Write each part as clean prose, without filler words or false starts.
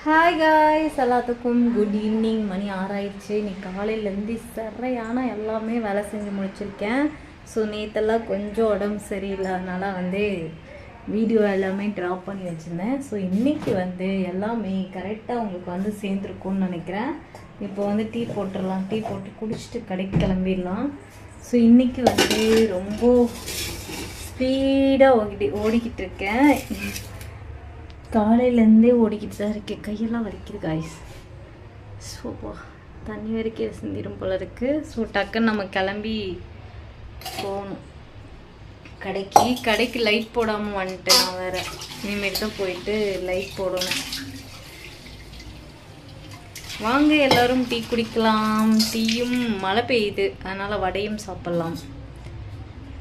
Hi guys, எல்லாத்துக்கும் good evening. மணி 6 ஆயிடுச்சு. இன்னைக்கு காலையிலேருந்து சரியான எல்லாமே வேலை செஞ்சு முடிச்சிருக்கேன். ஸோ நேற்றெல்லாம் கொஞ்சம் உடம்பு சரியில்லை, அதனால் வீடியோ எல்லாமே ட்ராப் பண்ணி வச்சுருந்தேன். ஸோ இன்றைக்கி எல்லாமே கரெக்டாக உங்களுக்கு சேர்ந்துருக்கும்னு நினைக்கிறேன். இப்போ டீ போட்டுடலாம். டீ போட்டு குடிச்சிட்டு கடைக்கு கிளம்பிடலாம். ஸோ இன்றைக்கி ரொம்ப ஸ்பீடாக ஓடிக்கிட்டு இருக்கேன். காலையிலேருந்தே ஓடிக்கிட்டு தான் இருக்கேன். கையெல்லாம் வலிக்குது காய்ஸ். ஸோ தண்ணி வரைக்கும் சிந்திரும் போல இருக்குது. ஸோ டக்குன்னு நம்ம கிளம்பி போகணும் கடைக்கு லைட் போடாமல் வந்துட்டேன். நான் வேறு இனிமேல் தான் போயிட்டு லைட் போடணும். வாங்க எல்லோரும் டீ குடிக்கலாம். டீயும் மழை பெய்யுது, அதனால் வடையும் சாப்பிட்லாம்.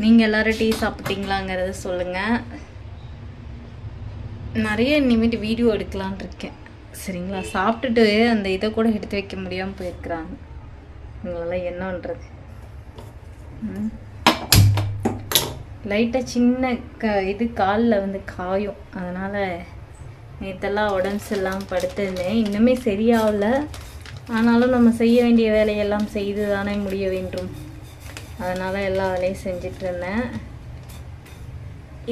நீங்கள் எல்லோரும் டீ சாப்பிட்டீங்களாங்கிறத சொல்லுங்கள். நிறைய இனிமேட்டு வீடியோ எடுக்கலான் இருக்கேன். சரிங்களா? சாப்பிட்டுட்டு அந்த இதை கூட எடுத்து வைக்க முடியாமல் போயிருக்கிறாங்க. இவங்களெல்லாம் என்னன்றது. லைட்டாக சின்ன இது காலில் காயும். அதனால் நேற்றெல்லாம் உடம்பு சரியில்லாமல் படுத்திருந்தேன். இன்னுமே சரியாகல. ஆனாலும் நம்ம செய்ய வேண்டிய வேலையெல்லாம் செய்து தானே முடிய வேண்டும். அதனால் எல்லா வேலையும் செஞ்சிட்டு இருந்தேன்.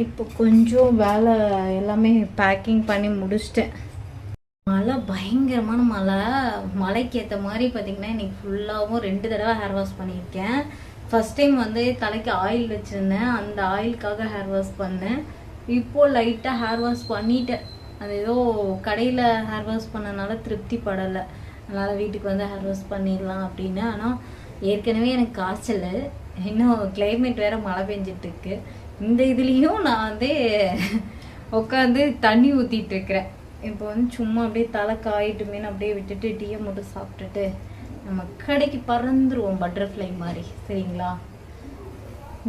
இப்போ கொஞ்சம் வேலை எல்லாமே பேக்கிங் பண்ணி முடிச்சிட்டேன். மழை, பயங்கரமான மழைக்கு ஏற்ற மாதிரி பார்த்திங்கன்னா இன்றைக்கி ஃபுல்லாகவும் 2 தடவை ஹேர் வாஷ் பண்ணியிருக்கேன். ஃபஸ்ட் டைம் தலைக்கு ஆயில் வச்சுருந்தேன். அந்த ஆயிலுக்காக ஹேர் வாஷ் பண்ணேன். இப்போது லைட்டாக ஹேர் வாஷ் பண்ணிட்டேன். அது ஏதோ கடையில் ஹேர் வாஷ் பண்ணனால திருப்தி படலை. அதனால் வீட்டுக்கு ஹேர் வாஷ் பண்ணிடலாம் அப்படின்னு. ஆனால் ஏற்கனவே எனக்கு காய்ச்சல், இன்னும் கிளைமேட் வேறு மழை பெஞ்சிட்ருக்கு. இந்த இதுலேயும் நான் உட்காந்து தண்ணி ஊற்றிட்டு இருக்கிறேன். இப்போ சும்மா அப்படியே தலை காயிட்டுமேனு அப்படியே விட்டுட்டு டீயை மட்டும் சாப்பிட்டுட்டு நம்ம கடைக்கு பறந்துருவோம் பட்டர்ஃப்ளை மாதிரி. சரிங்களா?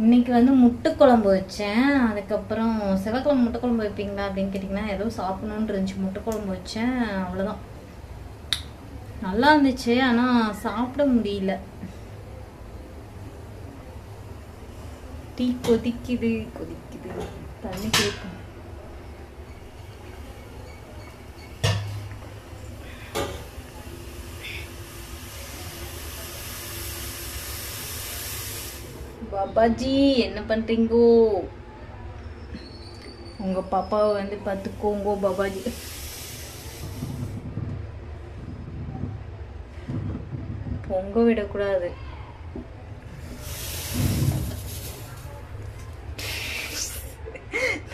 இன்னைக்கு முட்டை குழம்பு வச்சேன். அதுக்கப்புறம் செவ்வாய்க்கிழமை முட்டை குழம்பு வைப்பீங்களா அப்படின்னு கேட்டிங்கன்னா ஏதோ சாப்பிடணுன்னு இருந்துச்சு. முட்டை குழம்பு வச்சேன், அவ்வளோதான். நல்லா இருந்துச்சு, ஆனால் சாப்பிட முடியல. டீ கொதிக்குது, தண்ணி கேட்கும். பாபாஜி என்ன பண்றீங்கோ? உங்க பாப்பாவை பார்த்துக்கோங்கோ பாபாஜி. பொங்க விடக்கூடாது.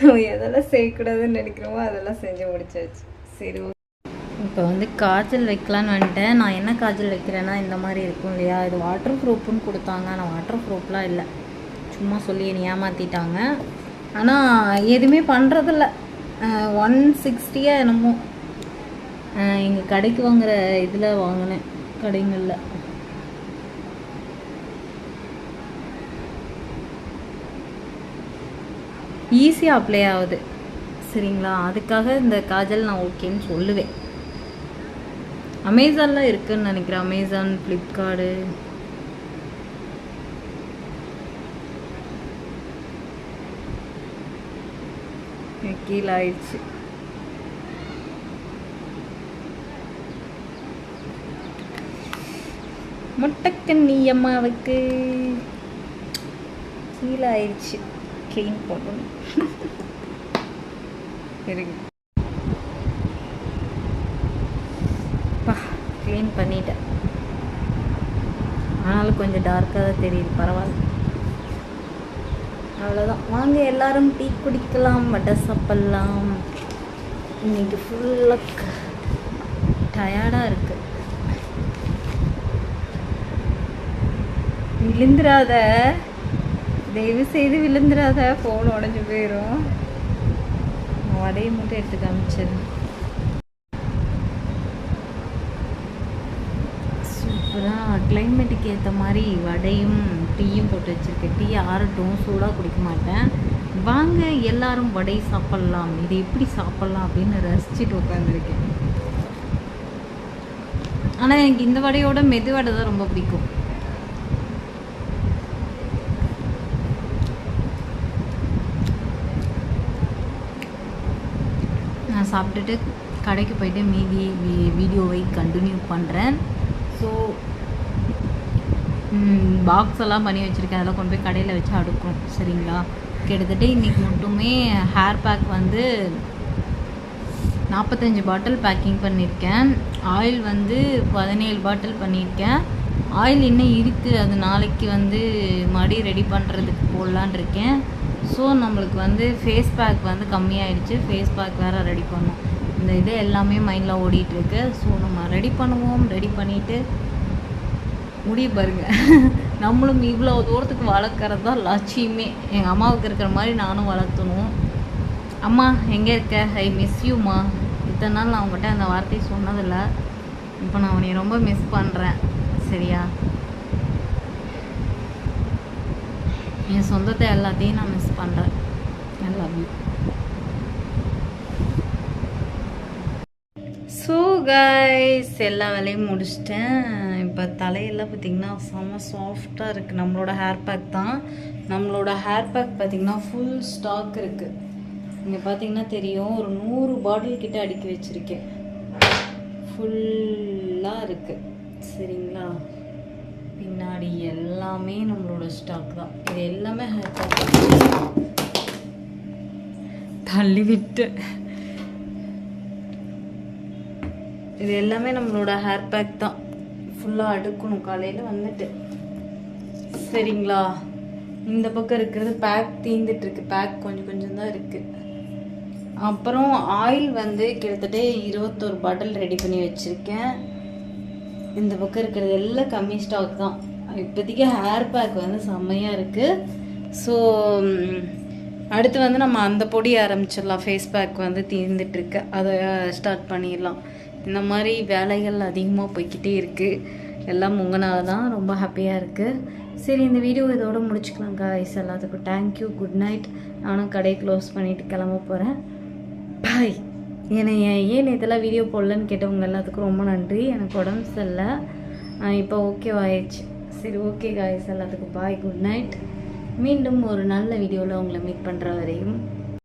நம்ம எதெல்லாம் செய்யக்கூடாதுன்னு நினைக்கிறோமோ அதெல்லாம் செஞ்சு முடிச்சாச்சு. சரி, இப்போ காஜல் வைக்கலான்னு வந்துட்டேன். நான் என்ன காஜல் வைக்கிறேன்னா இந்த மாதிரி இருக்கும் இல்லையா, இது வாட்டர் ப்ரூஃப்னு கொடுத்தாங்க. ஆனால் வாட்டர் ப்ரூஃப்லாம் இல்லை, சும்மா சொல்லி என்னை ஏமாற்றிட்டாங்க. ஆனால் எதுவுமே பண்ணுறதில்ல. 160 என்னமோ எங்கள் கடைக்கு வாங்குகிற இதில் வாங்கினேன், கடைங்களில். ஈஸியாக அப்ளை ஆகுது. சரிங்களா? அதுக்காக இந்த காஜல் நான் ஓகேன்னு சொல்லுவேன். அமேசானில் இருக்குதுன்னு நினைக்கிறேன். அமேசான், ஃப்ளிப்கார்டு. கீழே ஆயிடுச்சு. முட்டைக்கண்ணி அம்மாவுக்கு கீழே ஆயிடுச்சு. க்ளீன் பண்ணணும். க்ளீன் பண்ணிட்டேன். ஆனாலும் கொஞ்சம் டார்க்காக தான் தெரியுது, பரவாயில்ல. அவ்வளோதான். வாங்க எல்லாரும் டீ குடிக்கலாம், வடை சாப்பிட்லாம். இன்னைக்கு ஃபுல்லாக டயர்டாக இருக்கு. விழுந்துடாத, தயவு செய்து விழுந்துடாத, ஃபோன் உடஞ்சி போயிடும். வடையை மட்டும் எடுத்து காமிச்சது. சூப்பராக கிளைமேட்டுக்கு ஏற்ற மாதிரி வடையும் டீயும் போட்டு வச்சுருக்கேன். டீ ஆறட்டும், சூடாக குடிக்க மாட்டேன். வாங்க எல்லாரும் வடை சாப்பிட்லாம். இதை எப்படி சாப்பிட்லாம் அப்படின்னு ரசிச்சுட்டு உட்காந்துருக்கேன். ஆனால் எனக்கு இந்த வடையோட மெது வடை தான் ரொம்ப பிடிக்கும். நான் சாப்பிட்டுட்டு கடைக்கு போயிட்டு மீதி வீடியோவை கண்டினியூ பண்ணுறேன். ஸோ பாக்ஸ் எல்லாம் பண்ணி வச்சுருக்கேன், அதெல்லாம் கொண்டு போய் கடையில் வச்சு அடுக்கணும். சரிங்களா? கிட்டத்தட்ட இன்றைக்கி மட்டுமே ஹேர் பேக் வந்து 45 பாட்டில் பேக்கிங் பண்ணியிருக்கேன். ஆயில் வந்து 17 பாட்டில் பண்ணியிருக்கேன். ஆயில் இன்னும் இருக்குது, அது நாளைக்கு வந்து மடி ரெடி பண்ணுறதுக்கு போடலான் இருக்கேன். ஸோ நம்மளுக்கு வந்து ஃபேஸ் பேக் வந்து கம்மியாயிடுச்சு, ஃபேஸ் பேக் வேறு ரெடி பண்ணோம். இந்த இது எல்லாமே மைண்டில் ஓடிட்டுருக்கு. ஸோ நம்ம ரெடி பண்ணுவோம். ரெடி பண்ணிவிட்டு முடிய பாருங்க. நம்மளும் இவ்வளோ தூரத்துக்கு வளர்க்குறது தான் லட்சியமே. எங்கள் அம்மாவுக்கு இருக்கிற மாதிரி நானும் வளர்த்தணும். அம்மா எங்கே இருக்க? ஐ மிஸ் யூம்மா. இத்தனை நாள் நான் அவங்ககிட்ட அந்த வார்த்தையை சொன்னதில்லை. இப்போ நான் உன்னை ரொம்ப மிஸ் பண்ணுறேன். சரியா? என் சொந்தத்தை எல்லாத்தையும் நான் மிஸ் பண்ணுறேன். I love you. So guys, எல்லா வேலையும் முடிச்சிட்டேன். இப்போ தலையெல்லாம் பார்த்திங்கன்னா செம்ம சாஃப்டாக இருக்குது. நம்மளோட ஹேர் பேக் தான். நம்மளோட ஹேர் பேக் பார்த்திங்கன்னா ஃபுல் ஸ்டாக் இருக்குது. இங்கே பார்த்திங்கன்னா தெரியும், ஒரு 100 பாட்டில் கிட்ட அடுக்கி வச்சுருக்கேன். ஃபுல்லாக இருக்குது. சரிங்களா? பின்னாடி எல்லாமே நம்மளோட ஸ்டாக் தான். இது எல்லாமே ஹேர் பேக். தள்ளி விட்டு இது எல்லாமே நம்மளோட ஹேர் பேக் தான். ஃபுல்லாக அடுக்கணும் காலையில் வந்துட்டு. சரிங்களா? இந்த பக்கம் இருக்கிறது பேக் தீந்துட்டுருக்கு. பேக் கொஞ்சம் கொஞ்சம் தான் இருக்குது. அப்புறம் ஆயில் வந்து கிட்டத்தட்ட 21 பாட்டில் ரெடி பண்ணி வச்சுருக்கேன். இந்த பக்கம் இருக்கிறது எல்லாம் கம்மி ஸ்டாக் தான். இப்போதைக்கு ஹேர் பேக் வந்து செம்மையாக இருக்குது. ஸோ அடுத்து வந்து நம்ம அந்த பொடி ஆரம்பிச்சிடலாம். ஃபேஸ் பேக் வந்து தீர்ந்துட்டுருக்கு, அதை ஸ்டார்ட் பண்ணிடலாம். இந்த மாதிரி வேலைகள் அதிகமாக போய்கிட்டே இருக்குது. எல்லாம் உங்களால் தான். ரொம்ப ஹாப்பியாக இருக்குது. சரி, இந்த வீடியோ இதோட முடிச்சுக்கலாம் காய்ஸ். எல்லாத்துக்கும் தேங்க்யூ, குட் நைட். நானும் கடை க்ளோஸ் பண்ணிவிட்டு கிளம்ப போகிறேன். பாய். ஏன்னா ஏன் இதெல்லாம் வீடியோ போடலன்னு கேட்டவங்க எல்லாத்துக்கும் ரொம்ப நன்றி. எனக்கு உடம்பு சரியில்லை, இப்போ ஓகேவாயிடுச்சு. சரி, ஓகே காய்ஸ், எல்லாத்துக்கும் பாய், குட் நைட். மீண்டும் ஒரு நல்ல வீடியோவில் உங்களை மீட் பண்ணுற வரையும்